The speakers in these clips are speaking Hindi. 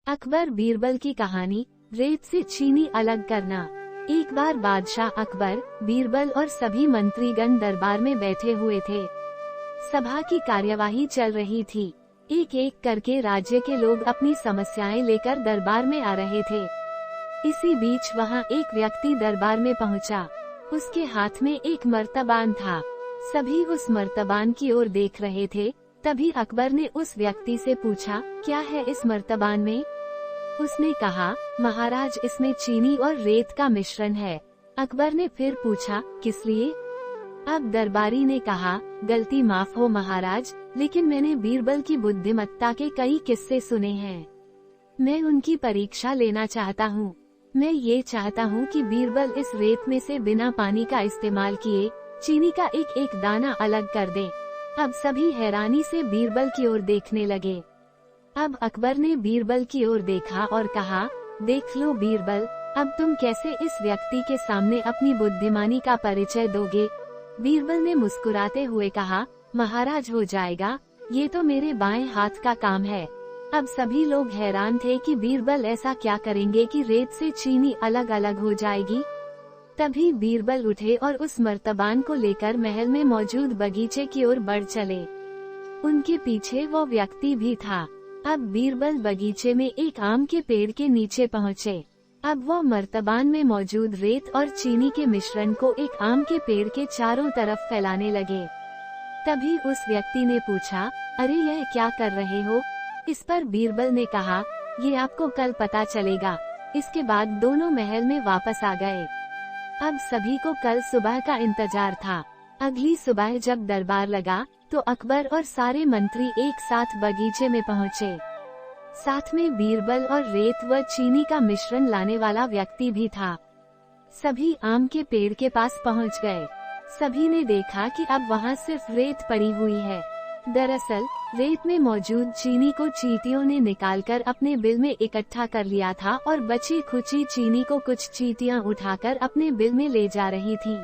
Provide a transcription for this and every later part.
अकबर बीरबल की कहानी, रेत से चीनी अलग करना। एक बार बादशाह अकबर, बीरबल और सभी मंत्रीगण दरबार में बैठे हुए थे। सभा की कार्यवाही चल रही थी। एक एक करके राज्य के लोग अपनी समस्याएं लेकर दरबार में आ रहे थे। इसी बीच वहां एक व्यक्ति दरबार में पहुंचा। उसके हाथ में एक मर्तबान था। सभी उस मर्तबान की ओर देख रहे थे। तभी अकबर ने उस व्यक्ति से पूछा, क्या है इस मर्तबान में? उसने कहा, महाराज, इसमें चीनी और रेत का मिश्रण है। अकबर ने फिर पूछा, किस लिए? अब दरबारी ने कहा, गलती माफ हो महाराज, लेकिन मैंने बीरबल की बुद्धिमत्ता के कई किस्से सुने हैं। मैं उनकी परीक्षा लेना चाहता हूँ। मैं ये चाहता हूँ कि बीरबल इस रेत में से बिना पानी का इस्तेमाल किए चीनी का एक एक दाना अलग कर दे। अब सभी हैरानी से बीरबल की ओर देखने लगे। अब अकबर ने बीरबल की ओर देखा और कहा, देख लो बीरबल, अब तुम कैसे इस व्यक्ति के सामने अपनी बुद्धिमानी का परिचय दोगे? बीरबल ने मुस्कुराते हुए कहा, महाराज हो जाएगा, ये तो मेरे बाएं हाथ का काम है। अब सभी लोग हैरान थे कि बीरबल ऐसा क्या करेंगे कि रेत से चीनी अलग अलग हो जाएगी। तभी बीरबल उठे और उस मर्तबान को लेकर महल में मौजूद बगीचे की ओर बढ़ चले। उनके पीछे वो व्यक्ति भी था। अब बीरबल बगीचे में एक आम के पेड़ के नीचे पहुँचे। अब वो मर्तबान में मौजूद रेत और चीनी के मिश्रण को एक आम के पेड़ के चारों तरफ फैलाने लगे। तभी उस व्यक्ति ने पूछा, अरे यह क्या कर रहे हो? इस पर बीरबल ने कहा, ये आपको कल पता चलेगा। इसके बाद दोनों महल में वापस आ गए। अब सभी को कल सुबह का इंतजार था। अगली सुबह जब दरबार लगा तो अकबर और सारे मंत्री एक साथ बगीचे में पहुँचे। साथ में बीरबल और रेत व चीनी का मिश्रण लाने वाला व्यक्ति भी था। सभी आम के पेड़ के पास पहुँच गए। सभी ने देखा कि अब वहाँ सिर्फ रेत पड़ी हुई है। दरअसल रेत में मौजूद चीनी को चींटियों ने निकालकर अपने बिल में इकट्ठा कर लिया था और बची खुची चीनी को कुछ चींटियां उठाकर अपने बिल में ले जा रही थीं।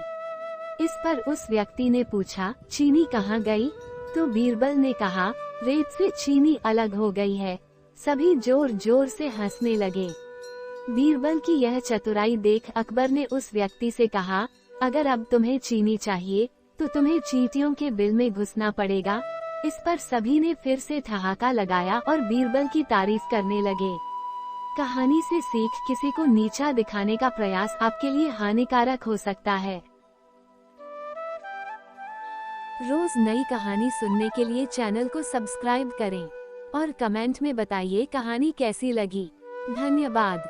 इस पर उस व्यक्ति ने पूछा, चीनी कहाँ गई? तो बीरबल ने कहा, रेत से चीनी अलग हो गई है। सभी जोर जोर से हंसने लगे। बीरबल की यह चतुराई देख अकबर ने उस व्यक्ति से कहा, अगर अब तुम्हें चीनी चाहिए तो तुम्हें चींटियों के बिल में घुसना पड़ेगा। इस पर सभी ने फिर से ठहाका लगाया और बीरबल की तारीफ करने लगे। कहानी से सीख, किसी को नीचा दिखाने का प्रयास आपके लिए हानिकारक हो सकता है। रोज नई कहानी सुनने के लिए चैनल को सब्सक्राइब करें और कमेंट में बताइए कहानी कैसी लगी। धन्यवाद।